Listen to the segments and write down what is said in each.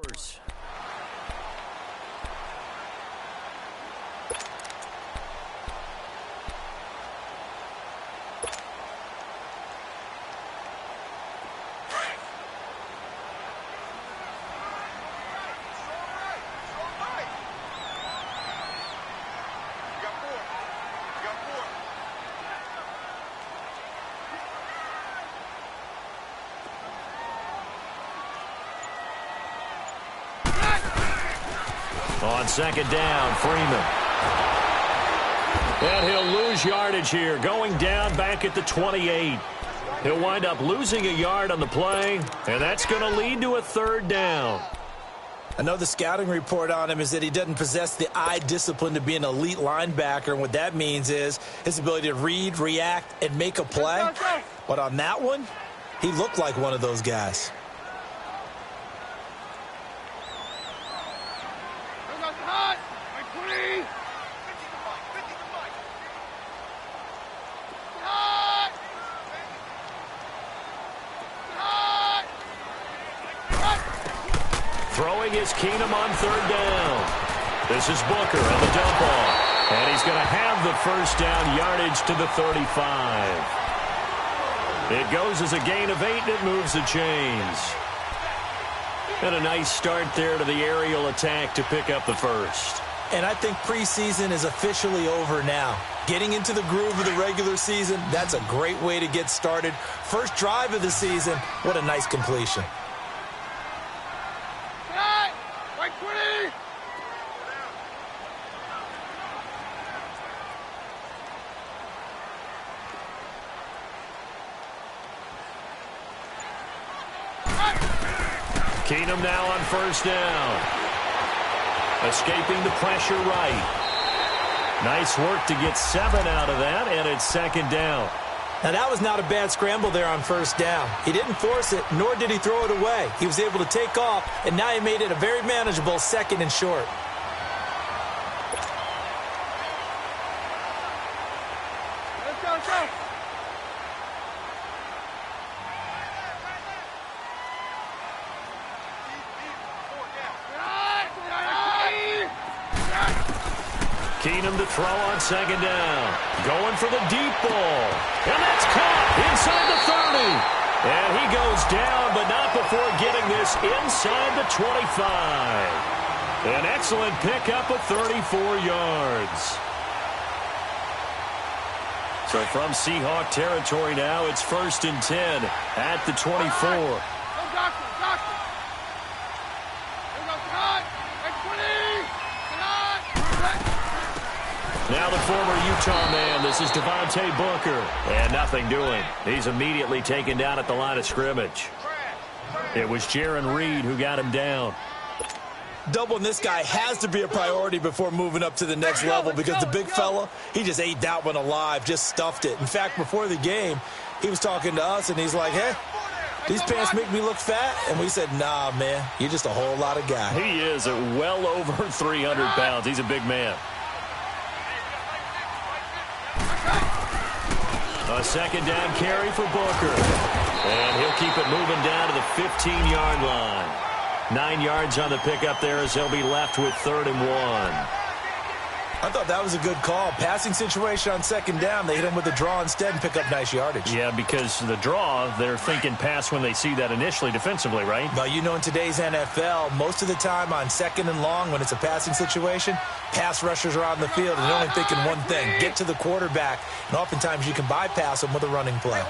ours. On second down, Freeman. And he'll lose yardage here, going down back at the 28. He'll wind up losing a yard on the play, and that's going to lead to a third down. I know the scouting report on him is that he doesn't possess the eye discipline to be an elite linebacker, and what that means is his ability to read, react, and make a play. But on that one, he looked like one of those guys. Throwing is Keenum on third down. This is Booker on the dump off. And he's going to have the first down yardage to the 35. It goes as a gain of 8, and it moves the chains. And a nice start there to the aerial attack to pick up the first. And I think preseason is officially over now. Getting into the groove of the regular season, that's a great way to get started. First drive of the season, what a nice completion. Keenum now on first down. Escaping the pressure right. Nice work to get 7 out of that, and it's second down. Now, that was not a bad scramble there on first down. He didn't force it, nor did he throw it away. He was able to take off, and now he made it a very manageable second and short. Let's go. Keenum to throw on second down. Going for the deep ball. And that's caught inside the 30. And he goes down, but not before getting this inside the 25. An excellent pickup of 34 yards. So from Seahawk territory now, it's 1st and 10 at the 24. Now the former Utah man, this is Devontae Booker. And nothing doing. He's immediately taken down at the line of scrimmage. It was Jaron Reed who got him down. Doubling this guy has to be a priority before moving up to the next level because the big fella, he just ate that one alive, just stuffed it. In fact, before the game, he was talking to us, and he's like, hey, these pants make me look fat? And we said, nah, man, you're just a whole lot of guy. He is at well over 300 pounds. He's a big man. A second down carry for Booker. And he'll keep it moving down to the 15-yard line. 9 yards on the pickup there as they'll be left with 3rd and 1. I thought that was a good call. Passing situation on second down. They hit him with a draw instead and pick up nice yardage. Yeah, because the draw, they're thinking pass when they see that initially defensively, right? Well, you know, in today's NFL, most of the time on second and long when it's a passing situation, pass rushers are on the field and they're only thinking one thing, get to the quarterback. And oftentimes you can bypass them with a running play.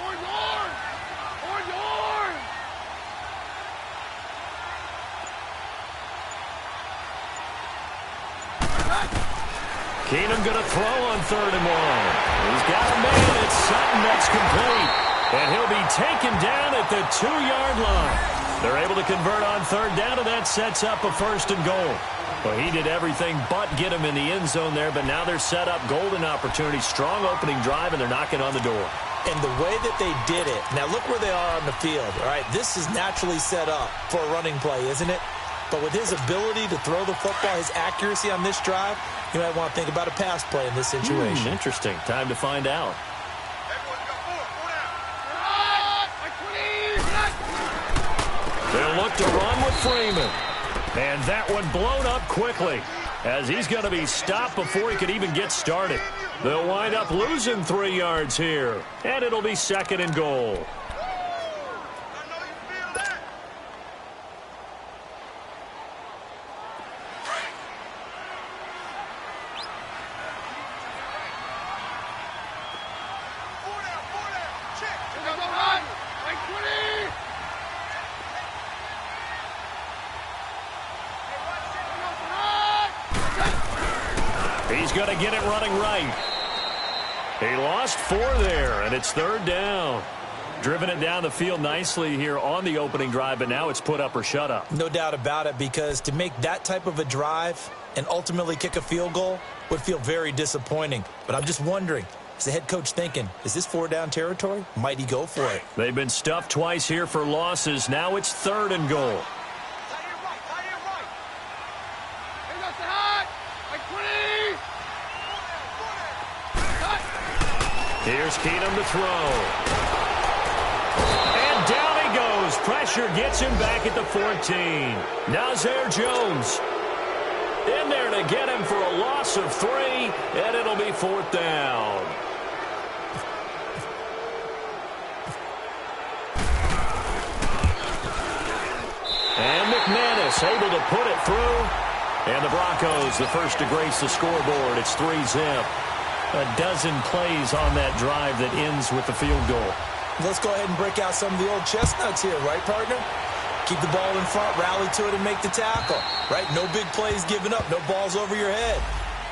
Keenum going to throw on 3rd and 1. He's got a man. It's Sutton that's complete. And he'll be taken down at the 2-yard line. They're able to convert on 3rd down, and that sets up a 1st and goal. Well, he did everything but get him in the end zone there, but now they're set up golden opportunity. Strong opening drive, and they're knocking on the door. And the way that they did it, now look where they are on the field. All right, this is naturally set up for a running play, isn't it? But with his ability to throw the football, his accuracy on this drive, you might want to think about a pass play in this situation. Interesting. Time to find out. They'll look to run with Freeman. And that one blown up quickly, as he's going to be stopped before he could even get started. They'll wind up losing 3 yards here, and it'll be 2nd and goal. He's going to get it running right. He lost 4 there, and it's 3rd down. Driven it down the field nicely here on the opening drive, but now it's put up or shut up. No doubt about it, because to make that type of a drive and ultimately kick a field goal would feel very disappointing. But I'm just wondering, is the head coach thinking, is this 4-down territory? Might he go for it? They've been stuffed twice here for losses. Now it's 3rd and goal. Here's Keenum to throw. And down he goes. Pressure gets him back at the 14. Now Zare Jones in there to get him for a loss of 3, and it'll be 4th down. And McManus able to put it through. And the Broncos, the first to grace the scoreboard. It's 3-zip. A dozen plays on that drive that ends with the field goal. Let's go ahead and break out some of the old chestnuts here, right, partner? Keep the ball in front, rally to it, and make the tackle, right? No big plays given up, no balls over your head.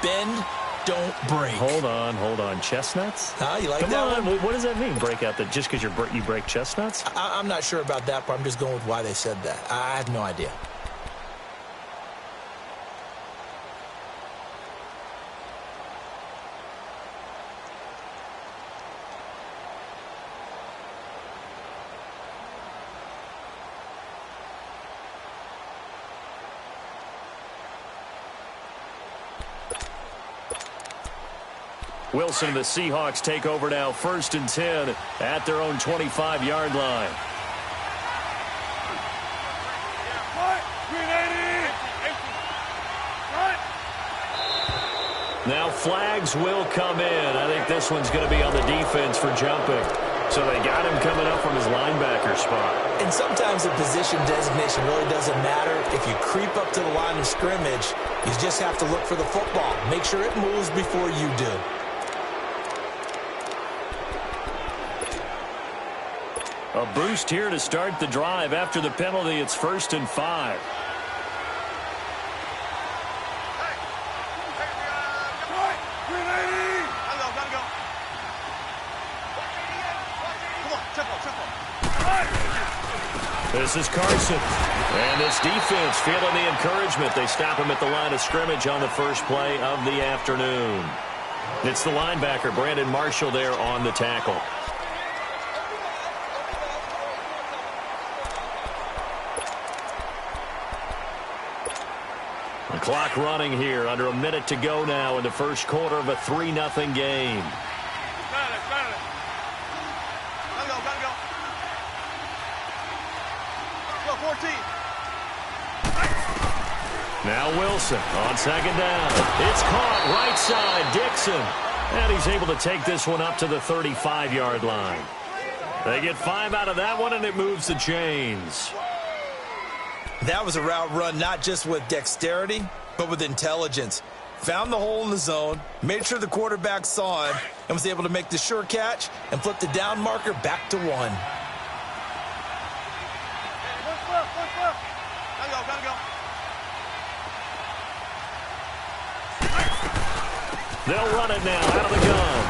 Bend, don't break. Hold on. Chestnuts? You like Come that on. one? What does that mean, break out? That just because you break chestnuts? I'm not sure about that, but I'm just going with why they said that. I have no idea. Wilson and the Seahawks take over now, 1st and 10 at their own 25-yard line. Now flags will come in. I think this one's going to be on the defense for jumping. So they got him coming up from his linebacker spot. And sometimes the position designation really doesn't matter. If you creep up to the line of scrimmage, you just have to look for the football. Make sure it moves before you do. A boost here to start the drive. After the penalty, it's 1st and 5. This is Carson. And this defense feeling the encouragement. They stop him at the line of scrimmage on the first play of the afternoon. It's the linebacker, Brandon Marshall, there on the tackle. The clock running here, under a minute to go now in the first quarter of a 3-0 game. Now Wilson on 2nd down. It's caught right side, Dixon. And he's able to take this one up to the 35-yard line. They get 5 out of that one, and it moves the chains. That was a route run not just with dexterity, but with intelligence. Found the hole in the zone, made sure the quarterback saw him, and was able to make the sure catch and flip the down marker back to 1. They'll run it now out of the gun.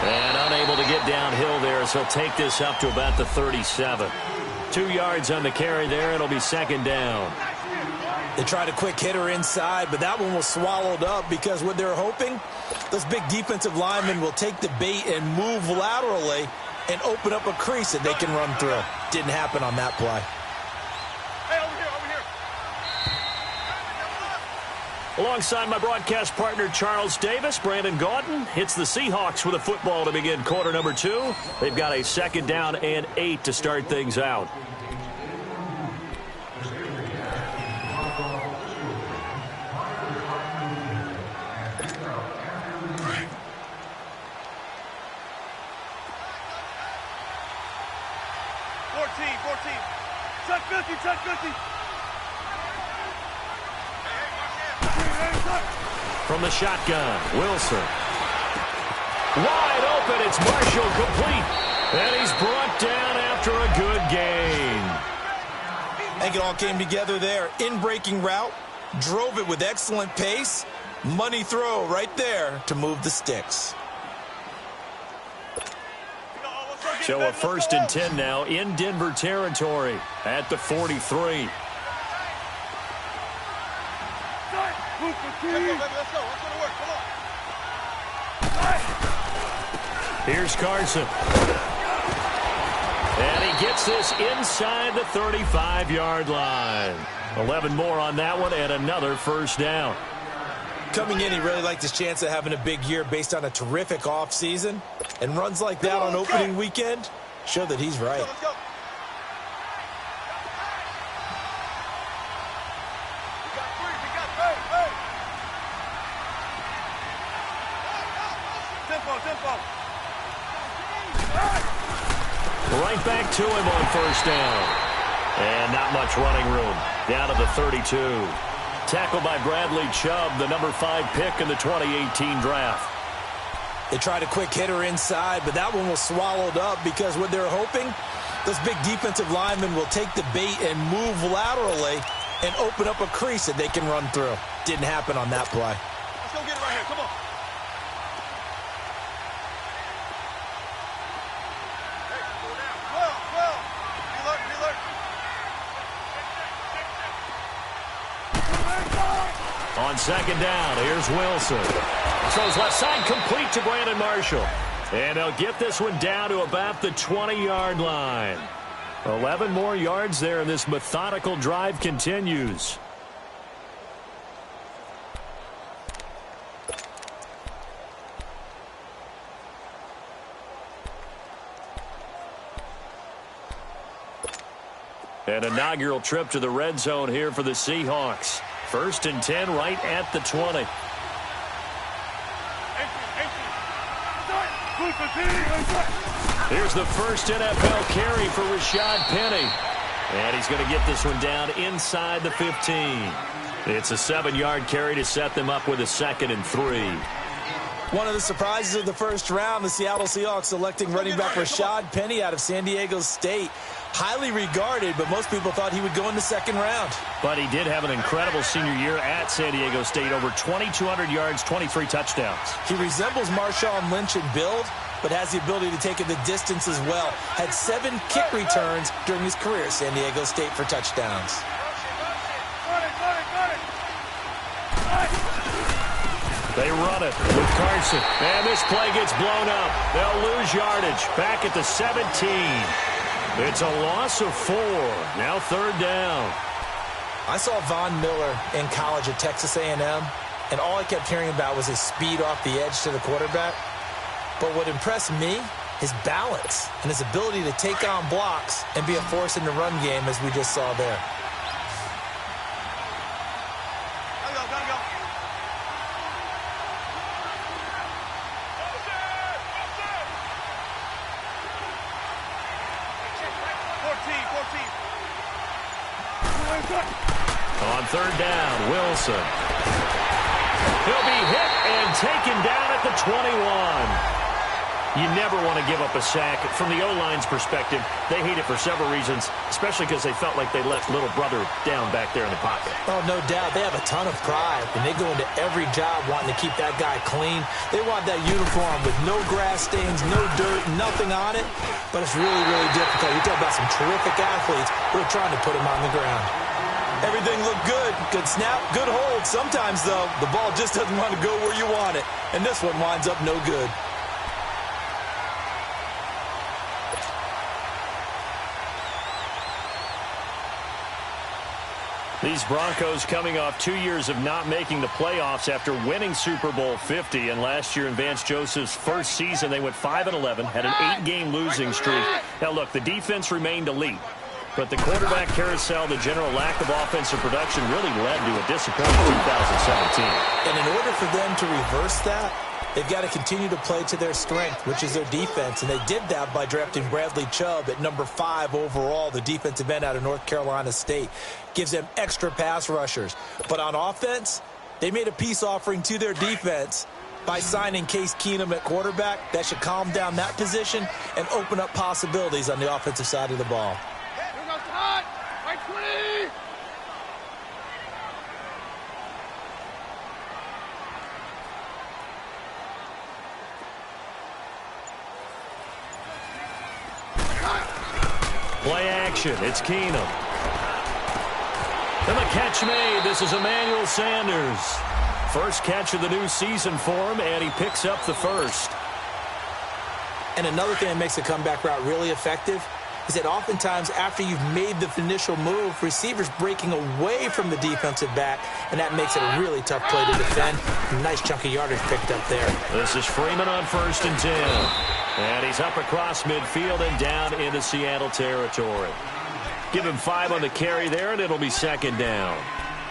And unable to get downhill there, so he'll take this up to about the 37. 2 yards on the carry there. It'll be 2nd down. They tried a quick hitter inside, but that one was swallowed up because what they're hoping, those big defensive linemen will take the bait and move laterally and open up a crease that they can run through. Didn't happen on that play. Alongside my broadcast partner, Charles Davis, Brandon Gaudin hits the Seahawks with a football to begin quarter number 2. They've got a 2nd down and 8 to start things out. From the shotgun, Wilson. Wide open, it's Marshall, complete. And he's brought down after a good gain. I think it all came together there. In-breaking route, drove it with excellent pace. Money throw right there to move the sticks. So a 1st and 10 now in Denver territory at the 43. Here's Carson. And he gets this inside the 35-yard line. 11 more on that one and another 1st down. Coming in, he really liked his chance of having a big year based on a terrific offseason. And runs like that on opening weekend show that he's right. Let's go. We got three. Tempo. Right back to him on 1st down. And not much running room. Down to the 32. Tackled by Bradley Chubb, the number 5 pick in the 2018 draft. They tried a quick hitter inside, but that one was swallowed up because what they're hoping, those big defensive linemen will take the bait and move laterally and open up a crease that they can run through. Didn't happen on that play. Let's go get it right here. Come on. Hey, slow down. Well. Be alert. On 2nd down, here's Wilson. Throws left side, complete to Brandon Marshall. And they'll get this one down to about the 20-yard line. 11 more yards there, and this methodical drive continues. An inaugural trip to the red zone here for the Seahawks. 1st and 10 right at the 20. Here's the first NFL carry for Rashad Penny. And he's going to get this one down inside the 15. It's a 7-yard carry to set them up with a 2nd and 3. One of the surprises of the first round, the Seattle Seahawks selecting running back Rashad Penny out of San Diego State. Highly regarded, but most people thought he would go in the 2nd round. But he did have an incredible senior year at San Diego State. Over 2,200 yards, 23 touchdowns. He resembles Marshawn Lynch in build, but has the ability to take it the distance as well. Had 7 kick returns during his career at San Diego State for touchdowns. They run it with Carson. And this play gets blown up. They'll lose yardage. Back at the 17. It's a loss of 4. Now 3rd down. I saw Von Miller in college at Texas A&M, and all I kept hearing about was his speed off the edge to the quarterback. But what impressed me, his balance and his ability to take on blocks and be a force in the run game, as we just saw there. Gotta go. 14. On 3rd down, Wilson. He'll be hit and taken down at the 21. You never want to give up a sack. From the O-line's perspective, they hate it for several reasons, especially because they felt like they let little brother down back there in the pocket. Oh, no doubt. They have a ton of pride, and they go into every job wanting to keep that guy clean. They want that uniform with no grass stains, no dirt, nothing on it. But it's really, really difficult. You're talking about some terrific athletes who are trying to put him on the ground. Everything looked good. Good snap, good hold. Sometimes, though, the ball just doesn't want to go where you want it. And this one winds up no good. These Broncos coming off 2 years of not making the playoffs after winning Super Bowl 50. And last year in Vance Joseph's first season, they went 5-11, had an 8-game losing streak. Now, look, the defense remained elite. But the quarterback carousel, the general lack of offensive production really led to a disappointing 2017. And in order for them to reverse that, They've got to continue to play to their strength, which is their defense, and they did that by drafting Bradley Chubb at number 5 overall, the defensive end out of North Carolina State. Gives them extra pass rushers. But on offense, they made a peace offering to their defense by signing Case Keenum at quarterback. That should calm down that position and open up possibilities on the offensive side of the ball. Play action. It's Keenum. And the catch made. This is Emmanuel Sanders. First catch of the new season for him, and he picks up the first. And another thing that makes a comeback route really effective is that oftentimes after you've made the initial move, receivers breaking away from the defensive back, and that makes it a really tough play to defend. Nice chunk of yardage picked up there. This is Freeman on 1st and 10. And he's up across midfield and down into Seattle territory. Give him 5 on the carry there, and it'll be 2nd down.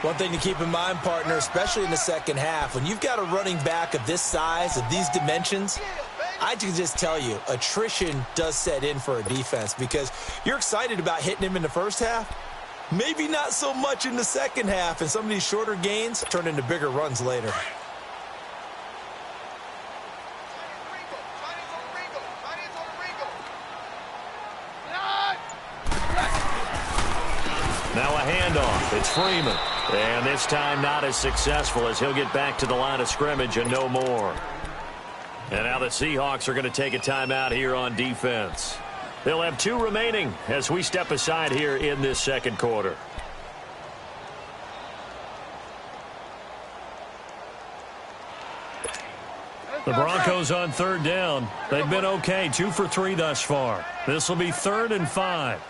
One thing to keep in mind, partner, especially in the second half, when you've got a running back of this size, of these dimensions, I can just tell you, attrition does set in for a defense because you're excited about hitting him in the first half. Maybe not so much in the second half, and some of these shorter gains turn into bigger runs later. Now a handoff. It's Freeman. And this time not as successful as he'll get back to the line of scrimmage and no more. And now the Seahawks are going to take a timeout here on defense. They'll have 2 remaining as we step aside here in this second quarter. The Broncos on 3rd down. They've been okay, 2 for 3 thus far. This will be 3rd and 5.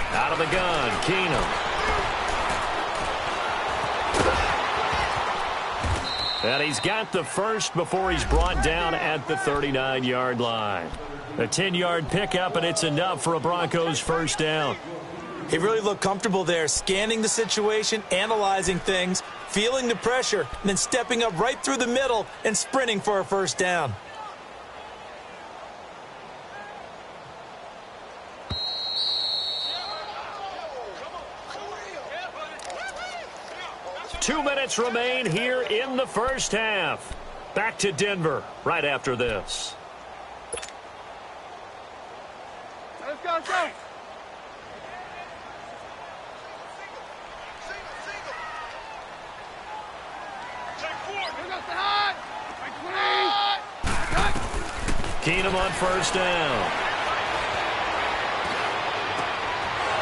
Out of the gun, Keenum. And he's got the first before he's brought down at the 39-yard line. A 10-yard pickup, and it's enough for a Broncos first down. He really looked comfortable there, scanning the situation, analyzing things, feeling the pressure, and then stepping up right through the middle and sprinting for a first down. Two minutes remain here in the first half. Back to Denver right after this. Let's go, let's go. Keenum on first down.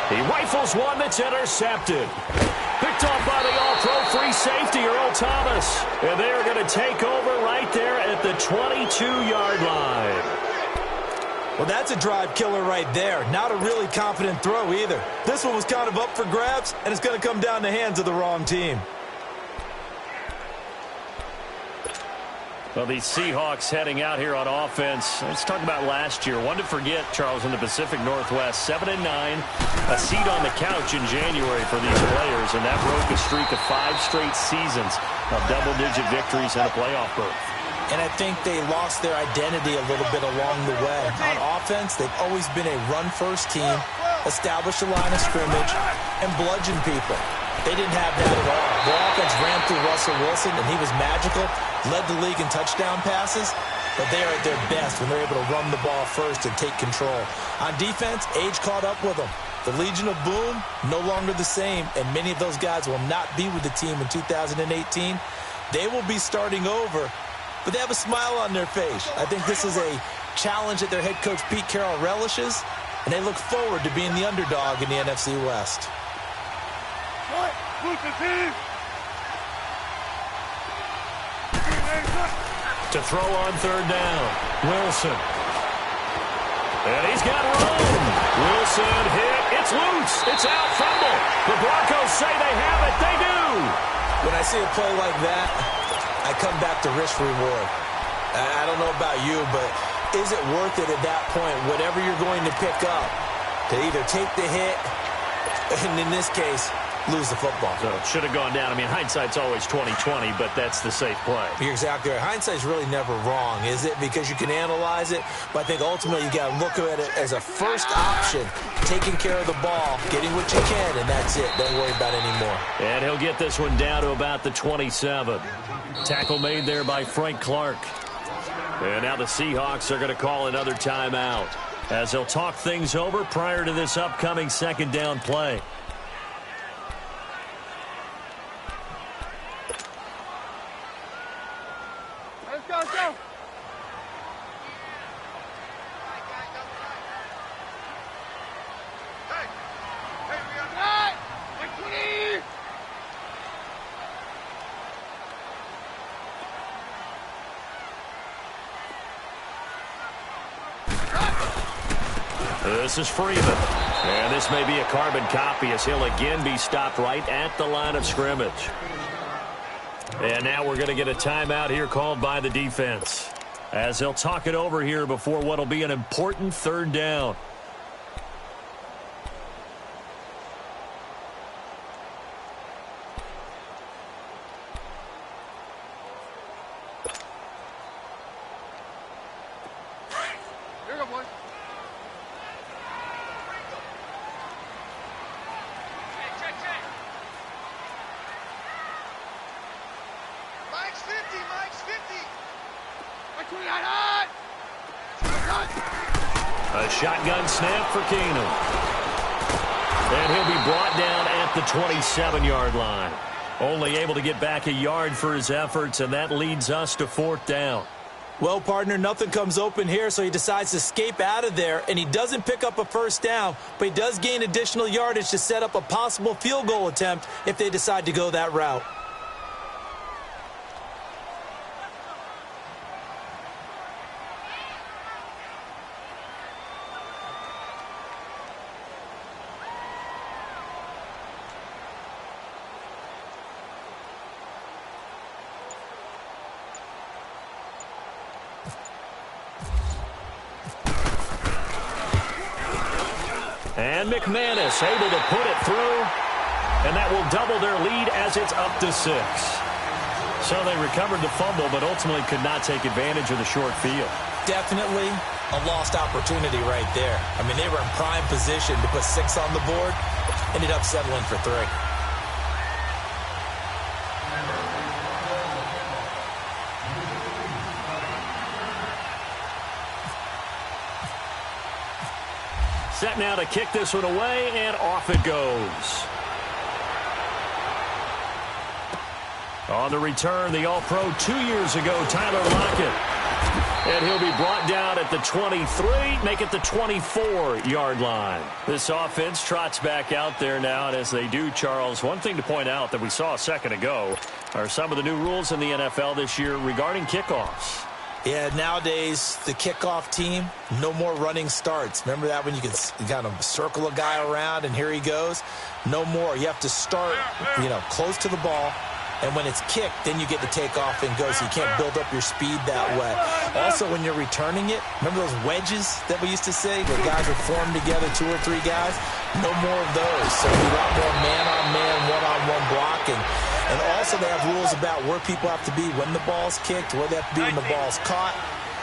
He rifles one that's intercepted. Picked off by the all-pro free safety, Earl Thomas. And they're going to take over right there at the 22-yard line. Well, that's a drive killer right there. Not a really confident throw either. This one was kind of up for grabs, and it's going to come down the hands of the wrong team. Well, these Seahawks heading out here on offense. Let's talk about last year. One to forget, Charles, in the Pacific Northwest. 7-9, a seat on the couch in January for these players, and that broke a streak of 5 straight seasons of double-digit victories and a playoff berth. And I think they lost their identity a little bit along the way. On offense, they've always been a run-first team, establish a line of scrimmage, and bludgeon people. They didn't have that at all. Their offense ran through Russell Wilson, and he was magical, led the league in touchdown passes, but they are at their best when they're able to run the ball first and take control. On defense, age caught up with them. The Legion of Boom, no longer the same, and many of those guys will not be with the team in 2018. They will be starting over, but they have a smile on their face. I think this is a challenge that their head coach Pete Carroll relishes, and they look forward to being the underdog in the NFC West. To throw on third down, Wilson. And he's got room. Wilson hit. It's loose. It's out. Fumble. The Broncos say they have it. They do. When I see a play like that, I come back to risk reward. I don't know about you, but is it worth it at that point, whatever you're going to pick up, to either take the hit, and in this case, lose the football? So it should have gone down. I mean, hindsight's always 20/20, but that's the safe play. You're exactly right. Hindsight's really never wrong, is it? Because you can analyze it, but I think ultimately you got to look at it as a first option, taking care of the ball, getting what you can, and that's it. Don't worry about it anymore. And he'll get this one down to about the 27. Tackle made there by Frank Clark. And now the Seahawks are going to call another timeout as they'll talk things over prior to this upcoming second down play. Let's go, let's go. Hey, we got that. Like 20. This is Freeman. And this may be a carbon copy as he'll again be stopped right at the line of scrimmage. And now we're going to get a timeout here called by the defense as they'll talk it over here before what will be an important third down. Here you go, boys. Mike's 50, Mike's 50. Like 29 high. A shotgun snap for Keenum. And he'll be brought down at the 27-yard line. Only able to get back a yard for his efforts, and that leads us to fourth down. Well, partner, nothing comes open here, so he decides to escape out of there, and he doesn't pick up a first down, but he does gain additional yardage to set up a possible field goal attempt if they decide to go that route. And McManus able to put it through, and that will double their lead as it's up to 6. So they recovered the fumble, but ultimately could not take advantage of the short field. Definitely a lost opportunity right there. I mean, they were in prime position to put 6 on the board, ended up settling for 3. Set now to kick this one away, and off it goes. On the return, the All-Pro 2 years ago, Tyler Lockett. And he'll be brought down at the 23, make it the 24-yard line. This offense trots back out there now, and as they do, Charles, one thing to point out that we saw a second ago are some of the new rules in the NFL this year regarding kickoffs. Yeah, nowadays, the kickoff team, no more running starts. Remember that when you can kind of circle a guy around and here he goes? No more. You have to start, close to the ball. And when it's kicked, then you get to take off and go, so you can't build up your speed that way. Also, when you're returning it, remember those wedges that we used to say where guys would form together, 2 or 3 guys? No more of those. So a lot more man-on-man, one-on-one blocking. And also they have rules about where people have to be when the ball's kicked, where they have to be when the ball's caught.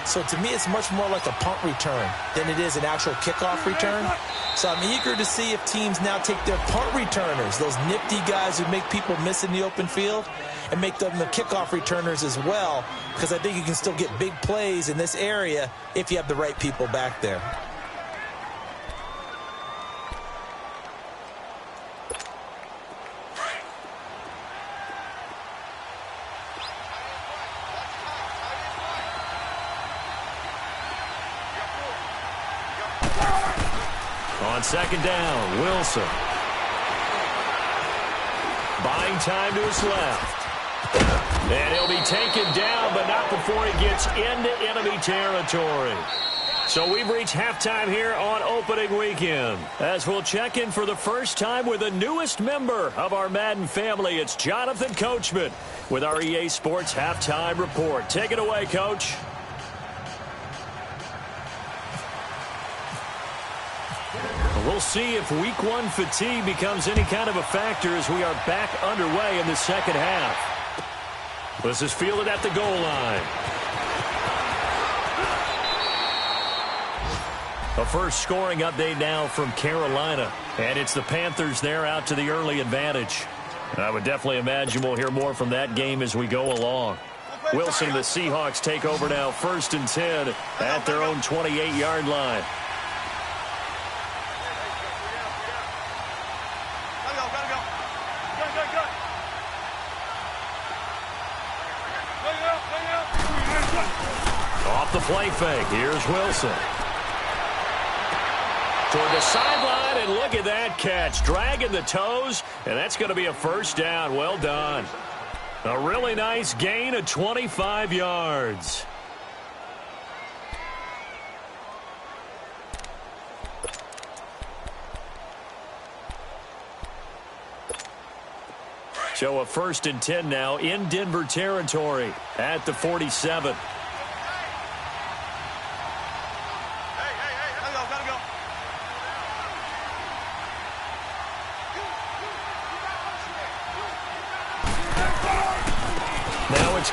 So to me, it's much more like a punt return than it is an actual kickoff return. So I'm eager to see if teams now take their punt returners, those nifty guys who make people miss in the open field, and make them the kickoff returners as well, because I think you can still get big plays in this area if you have the right people back there. On second down, Wilson. Buying time to his left. And he'll be taken down, but not before he gets into enemy territory. So we've reached halftime here on opening weekend. As we'll check in for the first time with the newest member of our Madden family, it's Jonathan Coachman with our EA Sports Halftime Report. Take it away, Coach. We'll see if week one fatigue becomes any kind of a factor as we are back underway in the second half. This is fielded at the goal line. A first scoring update now from Carolina. And it's the Panthers there out to the early advantage. I would definitely imagine we'll hear more from that game as we go along. Wilson and the Seahawks take over now, 1st and 10 at their own 28-yard line. Off the play fake, here's Wilson. Toward the sideline, and look at that catch. Dragging the toes, and that's going to be a first down. Well done. A really nice gain of 25 yards. So a 1st and 10 now in Denver territory at the 47.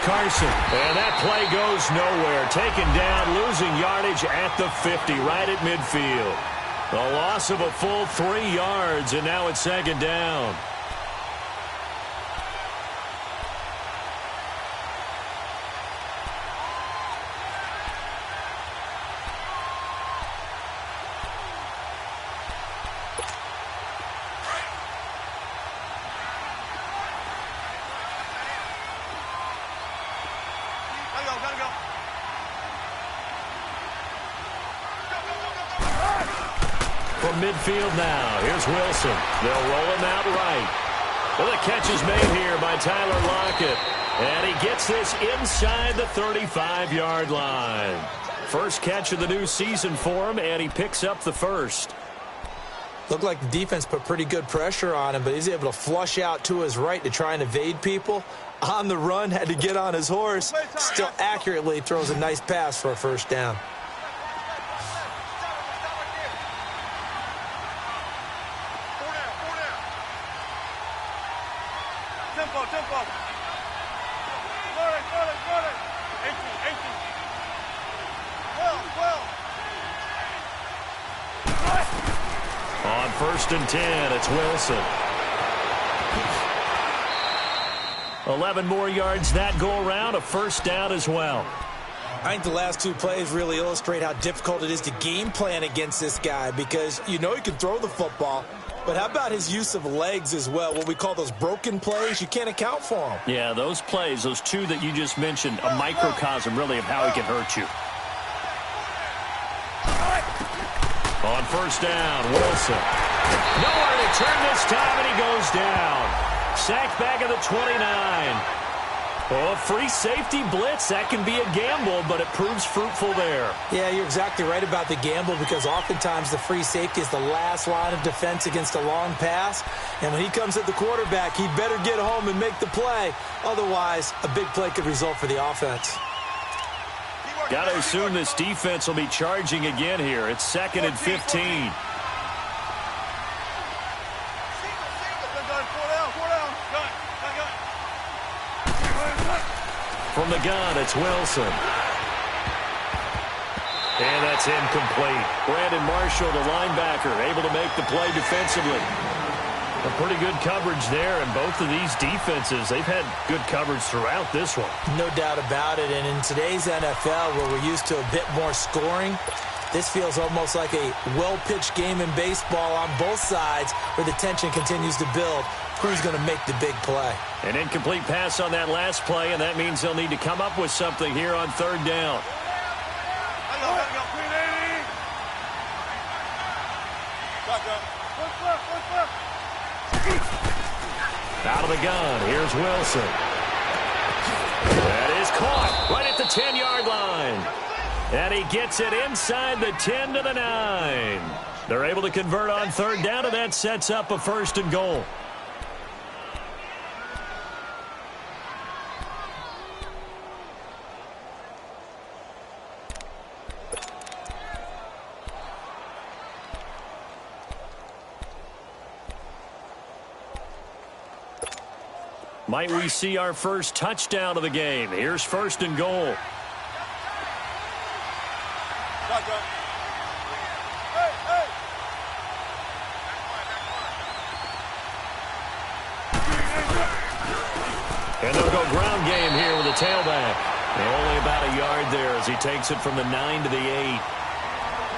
Carson, and that play goes nowhere. Taken down, losing yardage at the 50, right at midfield. A loss of a full 3 yards, and now it's 2nd down. Midfield now. Here's Wilson. They'll roll him out right. Well, the catch is made here by Tyler Lockett. And he gets this inside the 35-yard line. First catch of the new season for him, and he picks up the first. Looked like the defense put pretty good pressure on him, but he's able to flush out to his right to try and evade people. On the run, had to get on his horse. Still accurately throws a nice pass for a first down. On 1st and 10, it's Wilson. 11 more yards that go around, a first down as well. I think the last 2 plays really illustrate how difficult it is to game plan against this guy because you know he can throw the football, but how about his use of legs as well? What we call those broken plays, you can't account for them. Yeah, those plays, those 2 that you just mentioned, a microcosm really of how he can hurt you. On 1st down, Wilson. Nowhere to turn this time, and he goes down. Sacked back at the 29. Oh, a free safety blitz. That can be a gamble, but it proves fruitful there. Yeah, you're exactly right about the gamble because oftentimes the free safety is the last line of defense against a long pass. And when he comes at the quarterback, he better get home and make the play. Otherwise, a big play could result for the offense. Got to assume this defense will be charging again here. It's 2nd and 15. From the gun, it's Wilson. And that's incomplete. Brandon Marshall, the linebacker, able to make the play defensively. A pretty good coverage there, and both of these defenses, they've had good coverage throughout this one. No doubt about it, and in today's NFL, where we're used to a bit more scoring, this feels almost like a well-pitched game in baseball on both sides where the tension continues to build. Who's going to make the big play? An incomplete pass on that last play, and that means they'll need to come up with something here on 3rd down. Out of the gun, here's Wilson. That is caught right at the 10-yard line. And he gets it inside the 10 to the 9. They're able to convert on third down, and that sets up a 1st and goal. Might we see our first touchdown of the game? Here's 1st and goal. And they'll go ground game here with a tailback. Only about a yard there as he takes it from the 9 to the 8.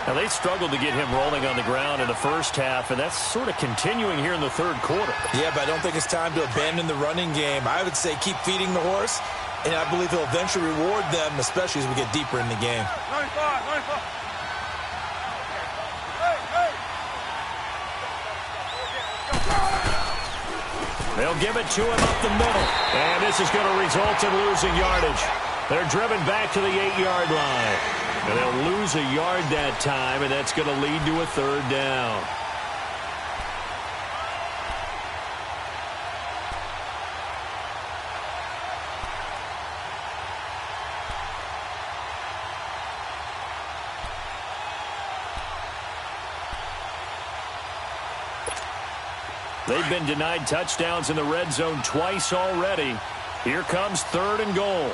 Now, they struggled to get him rolling on the ground in the first half, and that's sort of continuing here in the third quarter. Yeah, but I don't think it's time to abandon the running game. I would say keep feeding the horse, and I believe he'll eventually reward them, especially as we get deeper in the game. 95, 95. They'll give it to him up the middle, and this is going to result in losing yardage. They're driven back to the 8-yard line. And they'll lose a yard that time, and that's going to lead to a 3rd down. They've been denied touchdowns in the red zone twice already. Here comes 3rd and goal.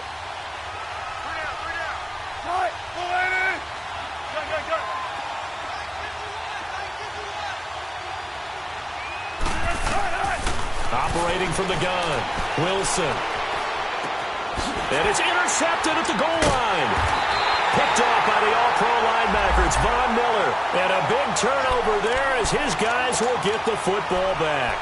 Operating from the gun, Wilson. And it's intercepted at the goal line. Picked off by the all-pro linebacker. It's Von Miller. And a big turnover there as his guys will get the football back.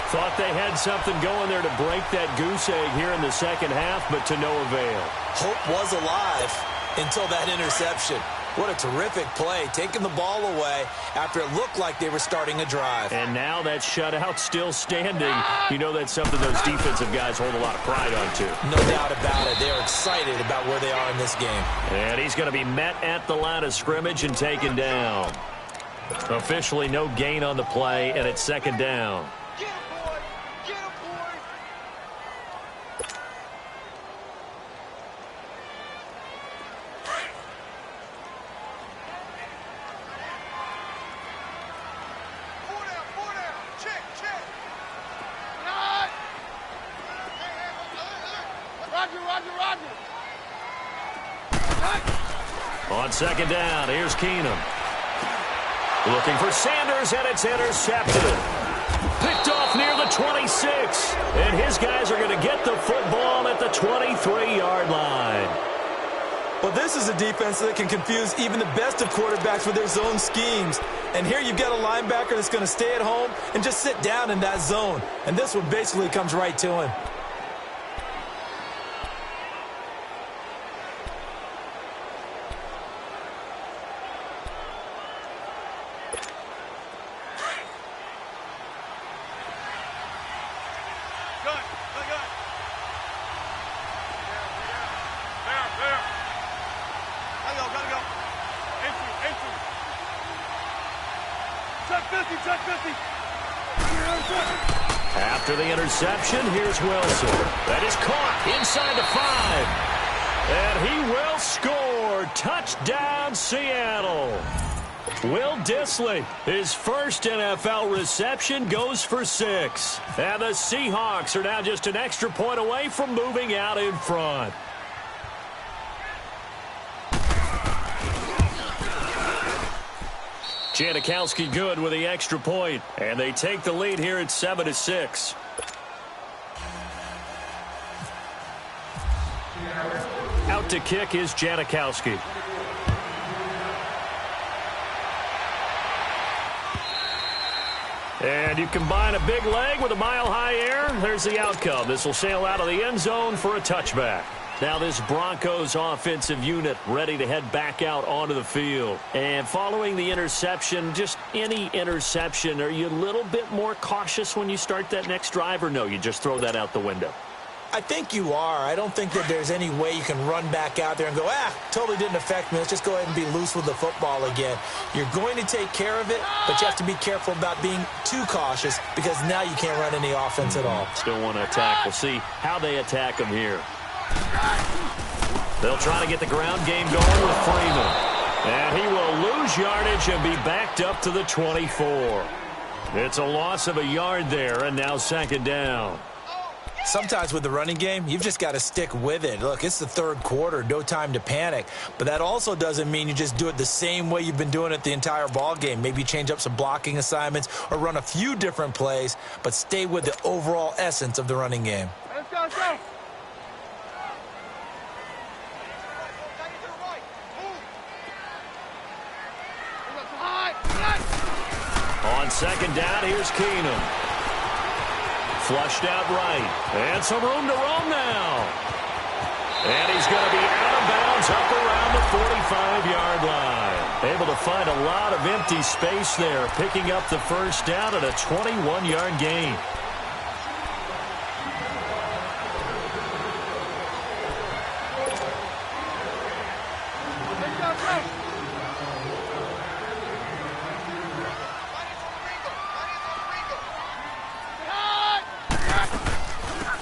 Thought they had something going there to break that goose egg here in the second half, but to no avail. Hope was alive until that interception. What a terrific play, taking the ball away after it looked like they were starting a drive. And now that shutout still standing. You know that's something those defensive guys hold a lot of pride on, too. No doubt about it. They're excited about where they are in this game. And he's going to be met at the line of scrimmage and taken down. Officially no gain on the play, and it's 2nd down. Get him, boy! Get him, boy! Four down. Check. Nine. Roger. On 2nd down, here's Keenum. Looking for Sanders, and it's intercepted. Picked off near the 26. And his guys are going to get the football at the 23-yard line. Well, this is a defense that can confuse even the best of quarterbacks with their zone schemes. And here you've got a linebacker that's going to stay at home and just sit down in that zone. And this one basically comes right to him. After the interception, here's Wilson. That is caught inside the 5. And he will score. Touchdown, Seattle. Will Dissly, his first NFL reception, goes for 6. And the Seahawks are now just an extra point away from moving out in front. Janikowski good with the extra point, and they take the lead here at 7-6. Out to kick is Janikowski. And you combine a big leg with a mile-high air, there's the outcome. This will sail out of the end zone for a touchback. Now this Broncos offensive unit ready to head back out onto the field. And following the interception, just any interception, are you a little bit more cautious when you start that next drive, or no, you just throw that out the window? I think you are. I don't think that there's any way you can run back out there and go, totally didn't affect me. Let's just go ahead and be loose with the football again. You're going to take care of it, but you have to be careful about being too cautious because now you can't run any offense at all. Still want to attack. We'll see how they attack him here. They'll try to get the ground game going with Freeman. And he will lose yardage and be backed up to the 24. It's a loss of a yard there, and now second down. Sometimes with the running game, you've just got to stick with it. Look, it's the third quarter, no time to panic. But that also doesn't mean you just do it the same way you've been doing it the entire ball game. Maybe change up some blocking assignments or run a few different plays, but stay with the overall essence of the running game. Let's go, let's go. On second down, here's Keenum. Flushed out right. And some room to roam now. And he's going to be out of bounds up around the 45-yard line. Able to find a lot of empty space there, picking up the first down at a 21-yard gain.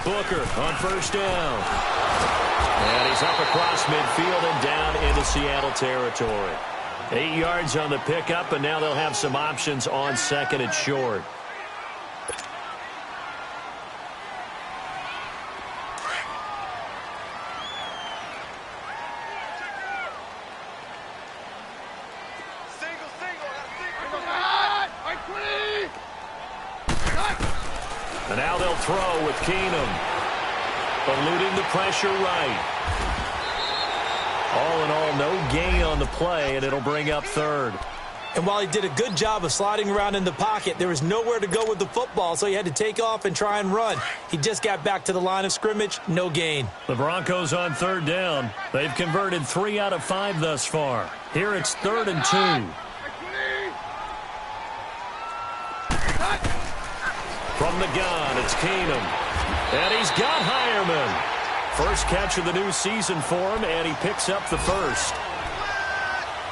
Booker on first down. And he's up across midfield and down into Seattle territory. 8 yards on the pickup, and now they'll have some options on second and short. And now they'll throw with Keenum. Eluding the pressure right. All in all, no gain on the play, and it'll bring up third. And while he did a good job of sliding around in the pocket, there was nowhere to go with the football, so he had to take off and try and run. He just got back to the line of scrimmage, no gain. The Broncos on third down. They've converted 3 out of 5 thus far. Here it's 3rd and 2. From the gun, it's Keenum. And he's got Hireman. First catch of the new season for him, and he picks up the first.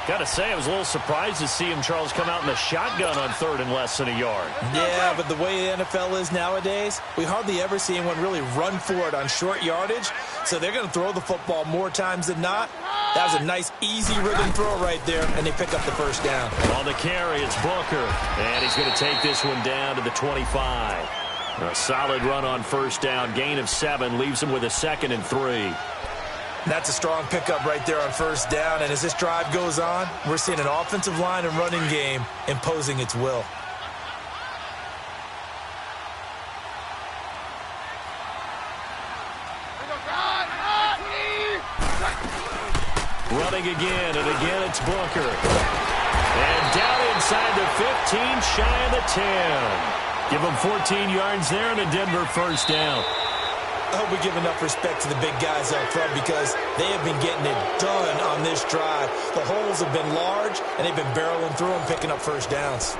Got to say, I was a little surprised to see him, Charles, come out in the shotgun on 3rd and less than a yard. Yeah, but the way the NFL is nowadays, we hardly ever see anyone really run for it on short yardage. So they're going to throw the football more times than not. That was a nice, easy rhythm throw right there, and they pick up the first down. On the carry, it's Booker. And he's going to take this one down to the 25. A solid run on first down. Gain of 7 leaves him with a 2nd and 3. That's a strong pickup right there on first down. And as this drive goes on, we're seeing an offensive line and running game imposing its will. Running again, and again it's Booker. And down inside the 15, shy of the 10. Give him 14 yards there and a Denver first down. I hope we give enough respect to the big guys up front because they have been getting it done on this drive. The holes have been large, and they've been barreling through and picking up first downs.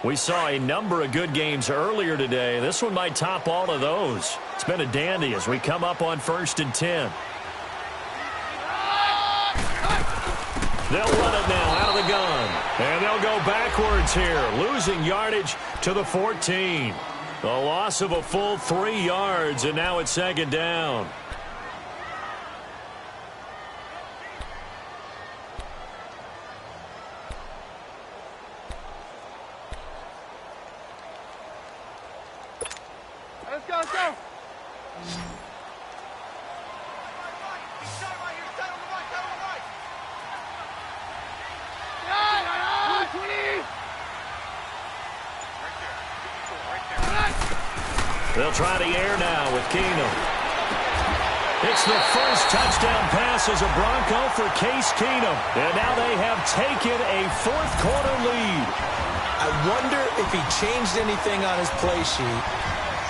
We saw a number of good games earlier today. This one might top all of those. It's been a dandy as we come up on 1st and 10. They'll run it now out of the gun. And they'll go backwards here, losing yardage to the 14. A loss of a full 3 yards, and now it's 2nd down. Let's go, let's go. They'll try the air now with Keenum. It's the first touchdown pass as a Bronco for Case Keenum. And now they have taken a 4th quarter lead. I wonder if he changed anything on his play sheet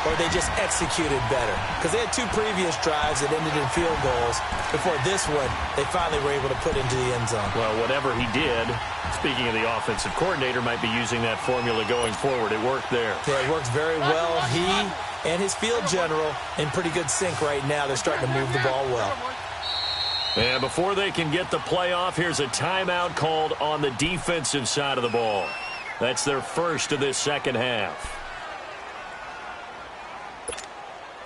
or they just executed better? Because they had 2 previous drives that ended in field goals. Before this one, they finally were able to put into the end zone. Well, whatever he did, speaking of the offensive coordinator, might be using that formula going forward. It worked there. Yeah, it works very well. He and his field general in pretty good sync right now. They're starting to move the ball well. And before they can get the play off, here's a timeout called on the defensive side of the ball. That's their first of this second half.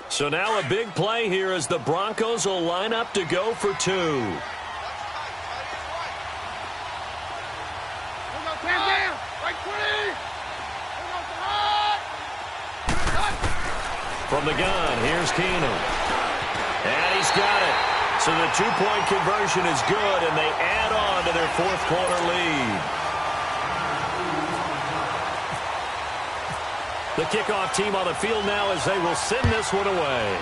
So now a big play here as the Broncos will line up to go for 2. From the gun, here's Keenum. And he's got it. So the 2-point conversion is good, and they add on to their fourth-quarter lead. The kickoff team on the field now as they will send this one away.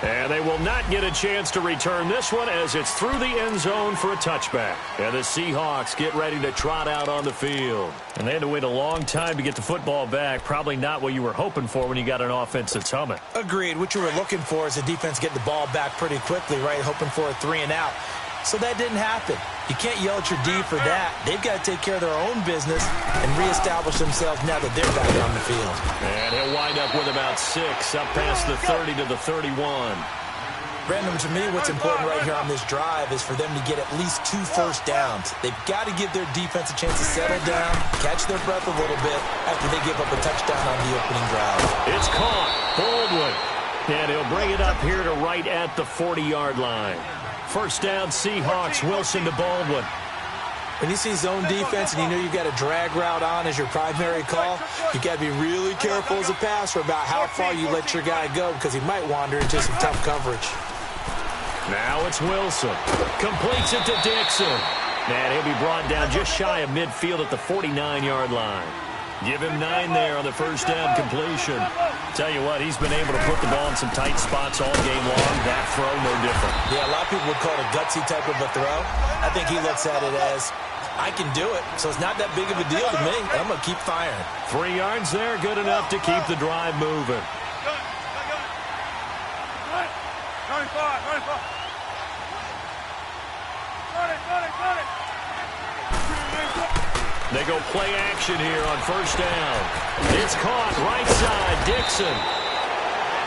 And they will not get a chance to return this one as it's through the end zone for a touchback. And the Seahawks get ready to trot out on the field. And they had to wait a long time to get the football back. Probably not what you were hoping for when you got an offense that's humming. Agreed. What you were looking for is the defense get the ball back pretty quickly, right? Hoping for a 3-and-out. So that didn't happen. You can't yell at your D for that. They've got to take care of their own business and reestablish themselves now that they're back on the field. And he'll wind up with about 6, up past the 30 to the 31. Brandon, to me, what's important right here on this drive is for them to get at least 2 first downs. They've got to give their defense a chance to settle down, catch their breath a little bit after they give up a touchdown on the opening drive. It's caught. Baldwin. And he'll bring it up here to right at the 40-yard line. First down, Seahawks. Wilson to Baldwin. When you see zone defense and you know you've got a drag route on as your primary call, you've got to be really careful as a passer about how far you let your guy go because he might wander into some tough coverage. Now it's Wilson. Completes it to Dixon. And he'll be brought down just shy of midfield at the 49-yard line. Give him 9 there on the first down completion. Tell you what, he's been able to put the ball in some tight spots all game long. That throw, no different. Yeah, a lot of people would call it a gutsy type of a throw. I think he looks at it as, I can do it, so it's not that big of a deal to me. I'm going to keep firing. 3 yards there, good enough to keep the drive moving. 95. They go play action here on first down. It's caught right side, Dixon.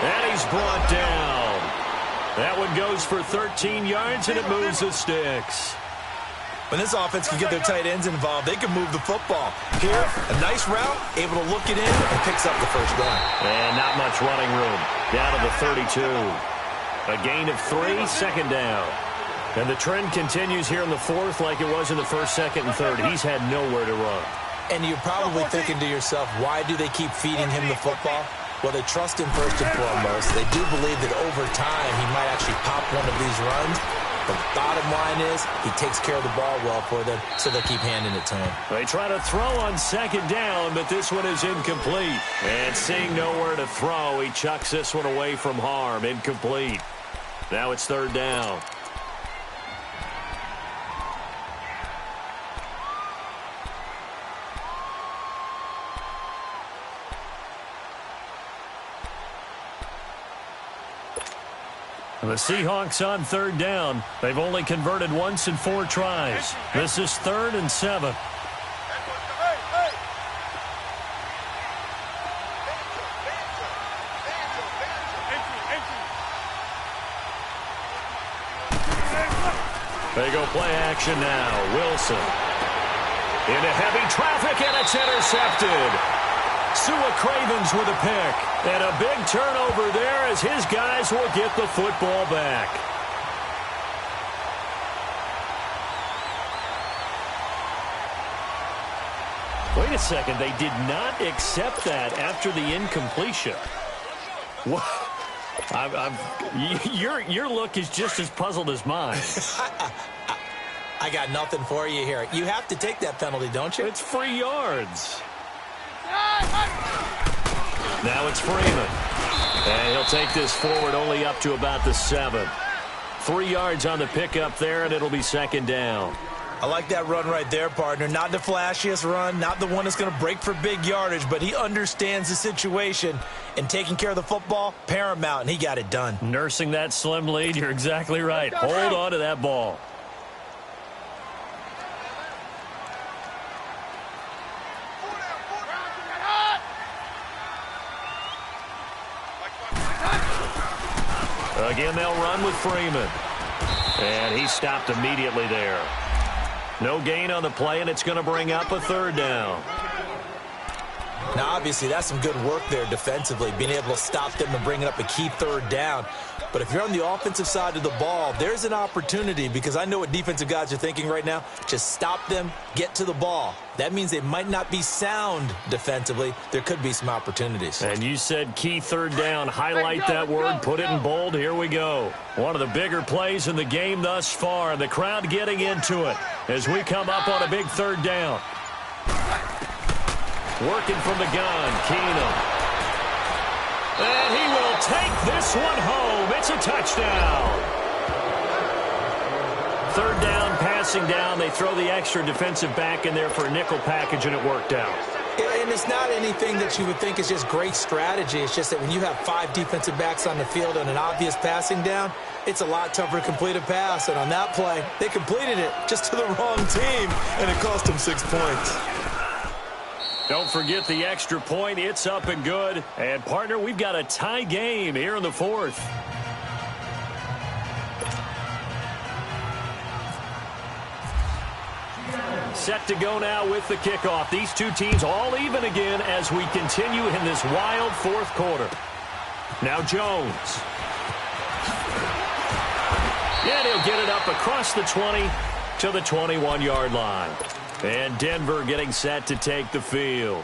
And he's brought down. That one goes for 13 yards, and it moves the sticks. When this offense can get their tight ends involved, they can move the football. Here, a nice route, able to look it in, and picks up the first down. And not much running room. Down to the 32. A gain of 3, second down. And the trend continues here in the fourth like it was in the first, second, and third. He's had nowhere to run. And you're probably thinking to yourself, why do they keep feeding him the football? Well, they trust him first and foremost. They do believe that over time he might actually pop one of these runs. But the bottom line is he takes care of the ball well for them, so they'll keep handing it to him. They try to throw on second down, but this one is incomplete. And seeing nowhere to throw, he chucks this one away from harm. Incomplete. Now it's third down. The Seahawks on third down. They've only converted once in 4 tries. This is 3rd and 7. They go play action now. Wilson. Into heavy traffic, and it's intercepted. Sua Cravens with a pick. And a big turnover there as his guys will get the football back. Wait a second. They did not accept that after the incompletion. What? Your look is just as puzzled as mine. I got nothing for you here. You have to take that penalty, don't you? It's free yards. Now it's Freeman. And he'll take this forward only up to about the 7. 3 yards on the pickup there, and it'll be second down. I like that run right there, partner. Not the flashiest run, not the one that's going to break for big yardage, but he understands the situation, and taking care of the football, paramount, and he got it done. Nursing that slim lead, you're exactly right. Hold on to that ball. Again, they'll run with Freeman. And he stopped immediately there. No gain on the play, and it's going to bring up a third down. Now, obviously, that's some good work there defensively, being able to stop them and bringing up a key third down. But if you're on the offensive side of the ball, there's an opportunity, because I know what defensive guys are thinking right now. Just stop them, get to the ball. That means they might not be sound defensively. There could be some opportunities. And you said key third down. Highlight that word, put it in bold. Here we go. One of the bigger plays in the game thus far, and the crowd getting into it as we come up on a big third down. Working from the gun, Keenum. And he will take this one home. It's a touchdown. Third down, passing down. They throw the extra defensive back in there for a nickel package, and it worked out. And it's not anything that you would think is just great strategy. It's just that when you have 5 defensive backs on the field and an obvious passing down, it's a lot tougher to complete a pass. And on that play, they completed it just to the wrong team, and it cost them 6 points. Don't forget the extra point. It's up and good. And, partner, we've got a tie game here in the fourth. Set to go now with the kickoff. These two teams all even again as we continue in this wild fourth quarter. Now Jones. Yeah, he'll get it up across the 20 to the 21-yard line. And Denver getting set to take the field.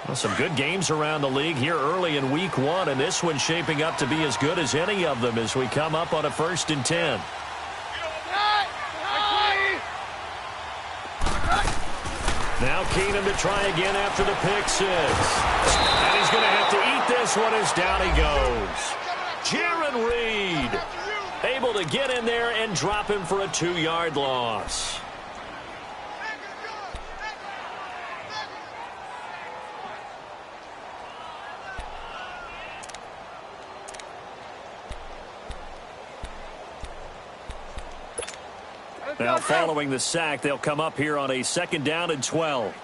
Well, some good games around the league here early in week 1, and this one's shaping up to be as good as any of them as we come up on a 1st and 10. Now Keenum to try again after the pick 6. And he's going to have to eat this one as down he goes. Jaron Reed able to get in there and drop him for a 2-yard loss. Now following the sack, they'll come up here on a 2nd down and 12.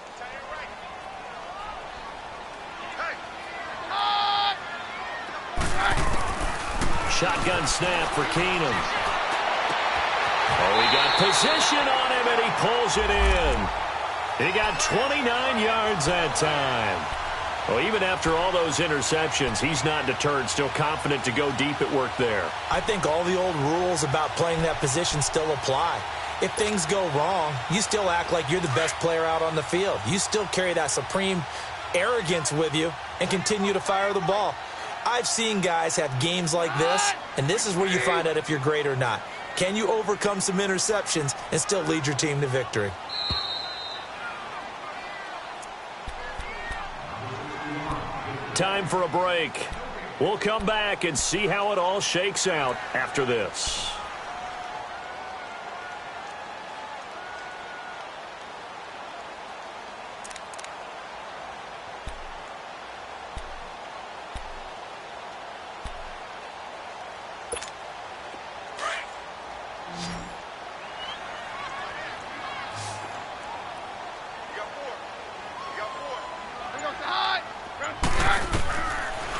Shotgun snap for Keenum. Oh, he got position on him, and he pulls it in. He got 29 yards that time. Well, even after all those interceptions, he's not deterred, still confident to go deep at work there. I think all the old rules about playing that position still apply. If things go wrong, you still act like you're the best player out on the field. You still carry that supreme arrogance with you and continue to fire the ball. I've seen guys have games like this, and this is where you find out if you're great or not. Can you overcome some interceptions and still lead your team to victory? Time for a break. We'll come back and see how it all shakes out after this.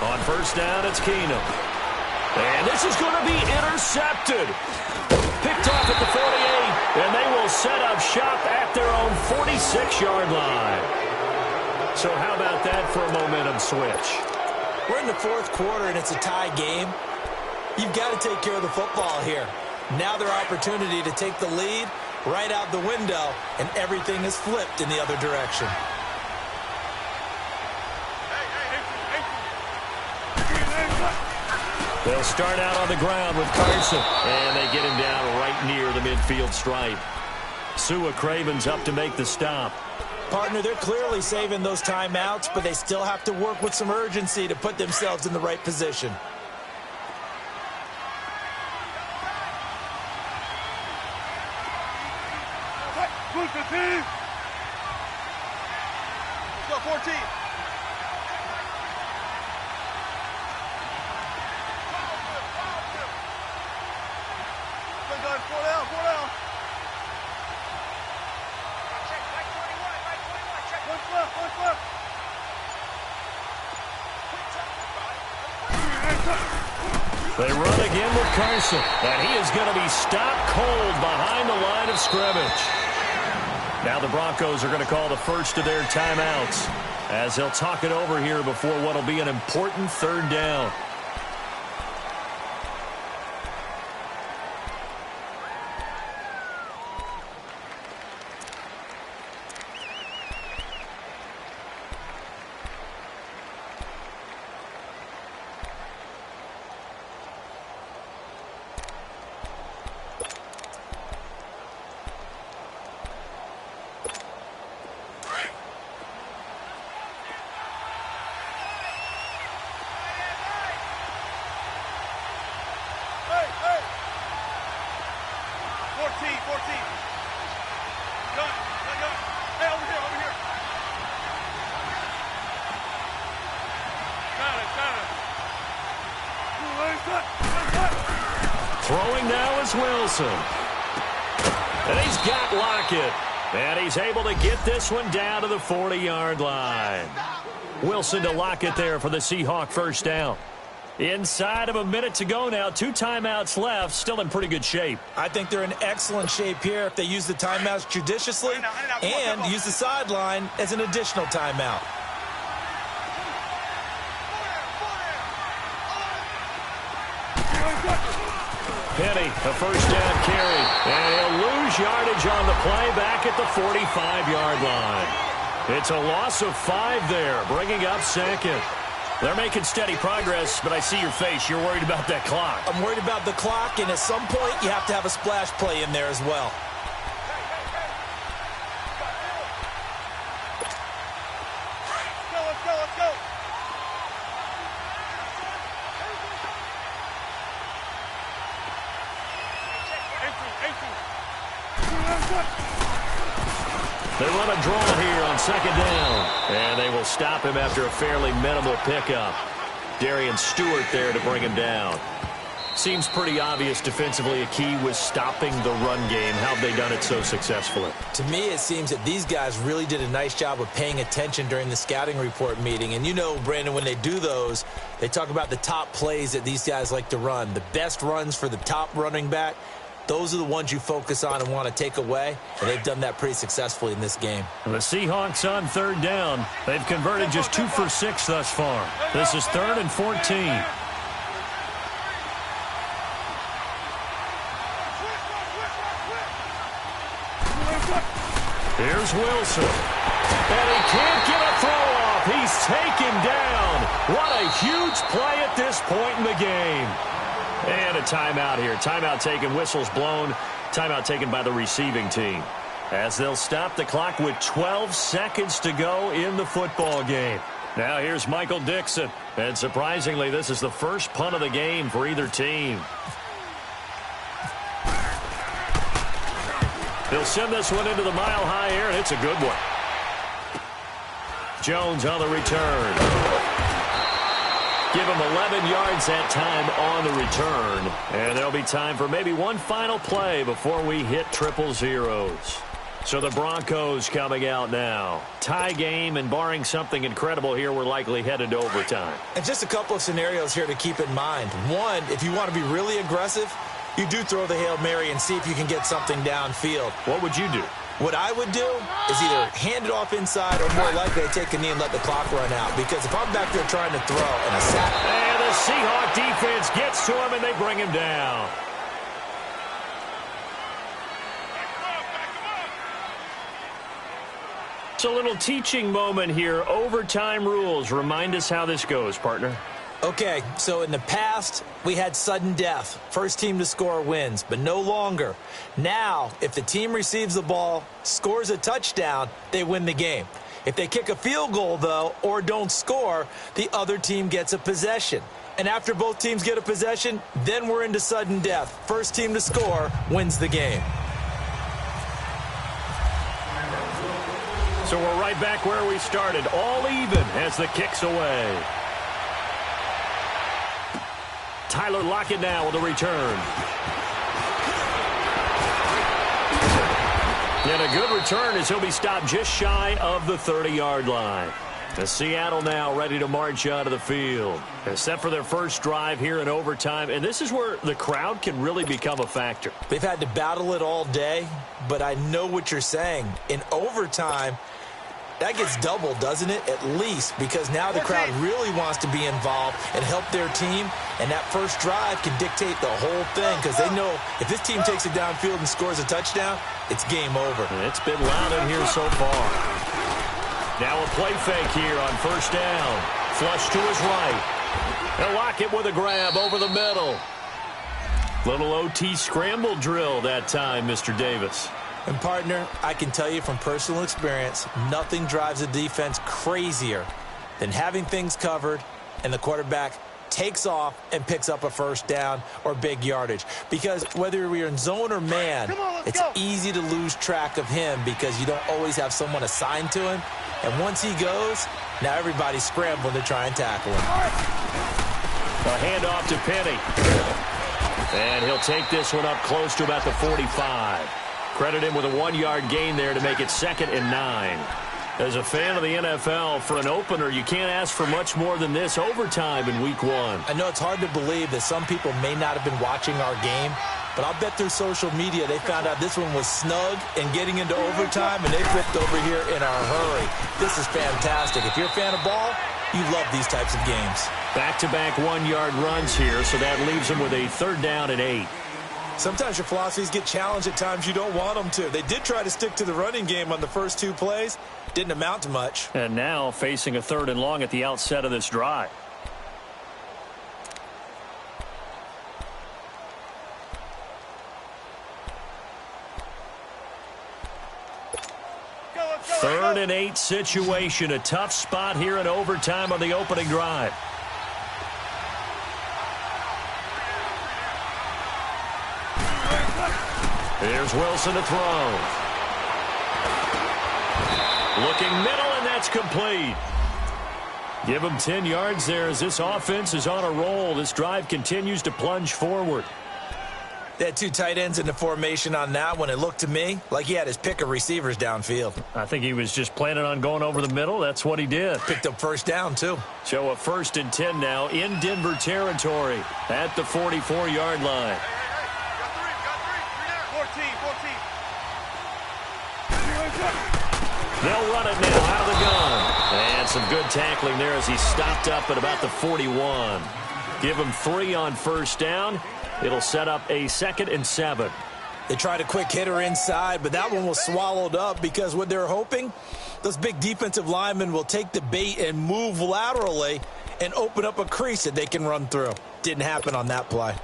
On 1st down, it's Keenum. And this is going to be intercepted. Picked off at the 48, and they will set up shop at their own 46-yard line. So how about that for a momentum switch? We're in the 4th quarter, and it's a tie game. You've got to take care of the football here. Now their opportunity to take the lead right out the window, and everything is flipped in the other direction. They'll start out on the ground with Carson, and they get him down right near the midfield stripe. Sua Craven's up to make the stop. Partner, they're clearly saving those timeouts, but they still have to work with some urgency to put themselves in the right position. Let's go, 14. Four down, 4 down. Check, right 21, check. One flip. They run again with Carson, and he is going to be stopped cold behind the line of scrimmage. Now the Broncos are going to call the first of their timeouts as they'll talk it over here before what will be an important third down. Throwing now is Wilson. And he's got Lockett. And he's able to get this one down to the 40-yard line. Wilson to Lockett there for the Seahawk first down. Inside of a minute to go now. 2 timeouts left. Still in pretty good shape. I think they're in excellent shape here if they use the timeouts judiciously and use the sideline as an additional timeout. Penny, a first down carry. And he'll lose yardage on the play back at the 45-yard line. It's a loss of 5 there, bringing up second. They're making steady progress, but I see your face. You're worried about that clock. I'm worried about the clock, and at some point, you have to have a splash play in there as well. Let's go. They run a draw here on second down. And they will stop him after a fairly minimal pickup. Darian Stewart there to bring him down. Seems pretty obvious defensively a key was stopping the run game. How have they done it so successfully? To me, it seems that these guys really did a nice job of paying attention during the scouting report meeting. And you know, Brandon, when they do those, they talk about the top plays that these guys like to run. The best runs for the top running back. Those are the ones you focus on and want to take away, and they've done that pretty successfully in this game. The Seahawks on third down. They've converted just 2 for 6 thus far. This is 3rd and 14. Here's Wilson. And he can't get a throw off. He's taken down. What a huge play at this point in the game. And a timeout here. Timeout taken, whistles blown. Timeout taken by the receiving team. As they'll stop the clock with 12 seconds to go in the football game. Now here's Michael Dixon. And surprisingly, this is the first punt of the game for either team. He'll send this one into the mile-high air, and it's a good one. Jones on the return. Give him 11 yards that time on the return. And there'll be time for maybe one final play before we hit 000. So the Broncos coming out now. Tie game, and barring something incredible here, we're likely headed to overtime. And just a couple of scenarios here to keep in mind. One, if you want to be really aggressive, you do throw the Hail Mary and see if you can get something downfield. What would you do? What I would do is either hand it off inside or more likely take a knee and let the clock run out. Because if I'm back there trying to throw and a sack. And the Seahawk defense gets to him and they bring him down. It's a little teaching moment here. Overtime rules. Remind us how this goes, partner. Okay, so in the past, we had sudden death. First team to score wins, but no longer. Now, if the team receives the ball, scores a touchdown, they win the game. If they kick a field goal, though, or don't score, the other team gets a possession. And after both teams get a possession, then we're into sudden death. First team to score wins the game. So we're right back where we started, all even as the kick's away. Tyler Lockett now with a return. And a good return as he'll be stopped just shy of the 30-yard line. The Seattle now ready to march out of the field. They're set for their first drive here in overtime, and this is where the crowd can really become a factor. They've had to battle it all day, but I know what you're saying. In overtime, that gets doubled, doesn't it? At least, because now the crowd really wants to be involved and help their team, and that first drive can dictate the whole thing because they know if this team takes it downfield and scores a touchdown, it's game over. And it's been loud in here so far. Now a play fake here on first down. Flush to his right. And Lockett with a grab over the middle. Little OT scramble drill that time, Mr. Davis. And, partner, I can tell you from personal experience, nothing drives a defense crazier than having things covered and the quarterback takes off and picks up a first down or big yardage. Because whether we're in zone or man, it's easy to lose track of him because you don't always have someone assigned to him. And once he goes, now everybody's scrambling to try and tackle him. A handoff to Penny. And he'll take this one up close to about the 45. Credit him with a 1-yard gain there to make it 2nd and 9. As a fan of the NFL, for an opener, you can't ask for much more than this overtime in Week 1. I know it's hard to believe that some people may not have been watching our game, but I'll bet through social media they found out this one was snug and getting into overtime, and they flipped over here in a hurry. This is fantastic. If you're a fan of ball, you love these types of games. Back-to-back 1-yard runs here, so that leaves them with a 3rd down and 8. Sometimes your philosophies get challenged at times you don't want them to. They did try to stick to the running game on the first 2 plays. Didn't amount to much. And now facing a 3rd and long at the outset of this drive. Third and 8 situation. A tough spot here in overtime on the opening drive. Here's Wilson to throw. Looking middle, and that's complete. Give him 10 yards there as this offense is on a roll. This drive continues to plunge forward. They had 2 tight ends in the formation on that one. It looked to me like he had his pick of receivers downfield. I think he was just planning on going over the middle. That's what he did. Picked up first down, too. So a 1st and 10 now in Denver territory at the 44-yard line. They'll run it now out of the gun. And some good tackling there as he stopped up at about the 41. Give him 3 on first down. It'll set up a 2nd and 7. They tried a quick hitter inside, but that one was swallowed up because what they're hoping, those big defensive linemen will take the bait and move laterally and open up a crease that they can run through. Didn't happen on that play.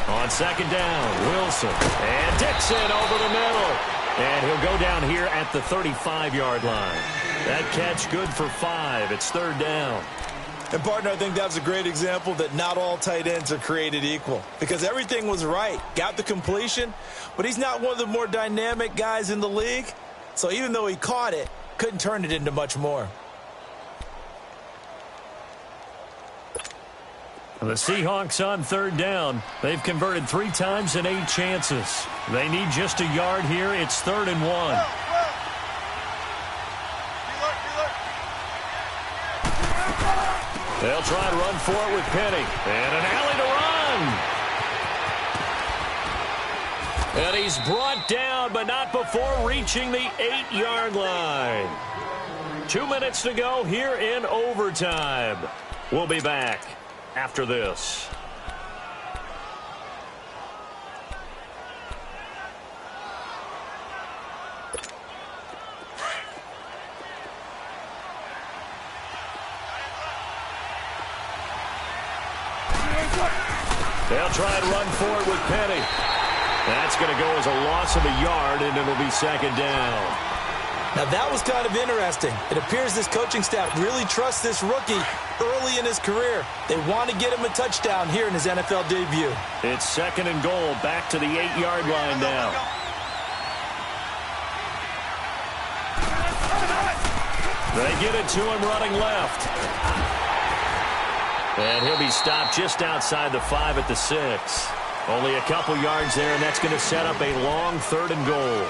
On 2nd down, Wilson and Dixon over the middle. And he'll go down here at the 35-yard line. That catch good for 5. It's 3rd down. And, partner, I think that was a great example that not all tight ends are created equal because everything was right. Got the completion, but he's not one of the more dynamic guys in the league. So even though he caught it, couldn't turn it into much more. The Seahawks on 3rd down. They've converted 3 times in 8 chances. They need just a yard here. It's 3rd and 1. They'll try and run for it with Penny. And an alley to run. And he's brought down, but not before reaching the 8-yard line. 2 minutes to go here in overtime. We'll be back after this. They'll try and run for it with Penny. That's going to go as a loss of a yard, and it'll be second down. Now, that was kind of interesting. It appears this coaching staff really trusts this rookie early in his career. They want to get him a touchdown here in his NFL debut. It's second and goal, back to the 8-yard line now. They get it to him running left. And he'll be stopped just outside the 5 at the 6. Only a couple yards there, and that's going to set up a long 3rd and goal.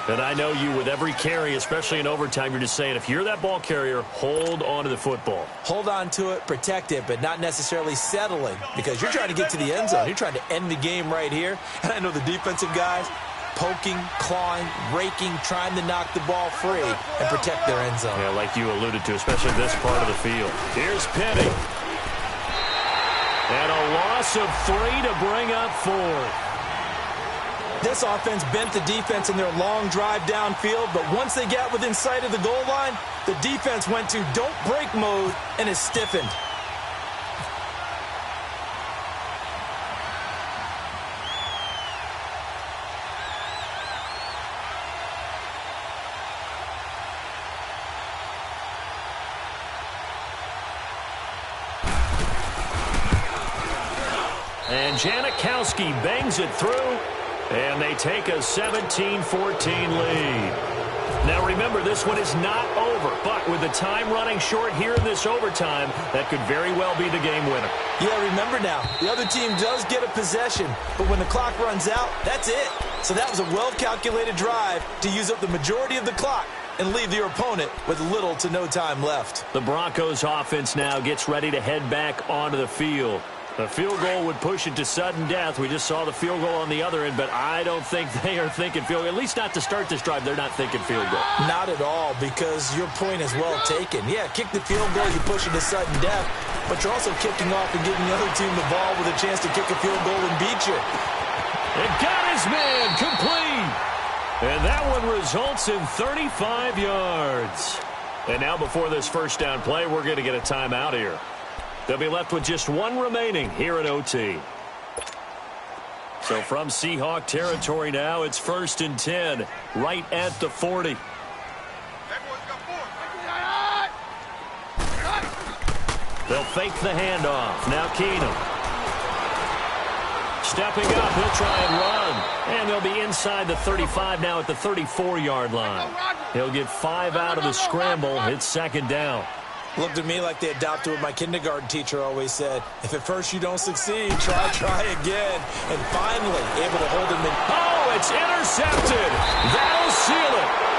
And I know you, with every carry, especially in overtime, you're just saying, if you're that ball carrier, hold on to the football. Hold on to it, protect it, but not necessarily settling, because you're trying to get to the end zone. You're trying to end the game right here. And I know the defensive guys poking, clawing, raking, trying to knock the ball free and protect their end zone. Yeah, like you alluded to, especially this part of the field. Here's Penny. And a loss of 3 to bring up 4. This offense bent the defense in their long drive downfield, but once they got within sight of the goal line, the defense went to don't break mode and is stiffened. And Janikowski bangs it through, and they take a 17-14 lead. Now remember, this one is not over, but with the time running short here in this overtime, that could very well be the game winner. Yeah, remember now, the other team does get a possession, but when the clock runs out, that's it. So that was a well-calculated drive to use up the majority of the clock and leave your opponent with little to no time left. The Broncos offense now gets ready to head back onto the field. The field goal would push it to sudden death. We just saw the field goal on the other end, but I don't think they are thinking field goal. At least not to start this drive. They're not thinking field goal. Not at all, because your point is well taken. Yeah, kick the field goal, you push it to sudden death, but you're also kicking off and giving the other team the ball with a chance to kick a field goal and beat you. And got his man complete. And that one results in 35 yards. And now before this first down play, we're going to get a timeout here. They'll be left with just one remaining here at OT. So from Seahawk territory now, it's 1st and 10, right at the 40. They'll fake the handoff. Now Keenum. Stepping up, he'll try and run. And they'll be inside the 35 now at the 34-yard line. He'll get 5 out of the scramble. It's second down. Looked to me like they adopted what my kindergarten teacher always said. If at first you don't succeed, try again. And finally able to hold him in. Oh, it's intercepted. That'll seal it.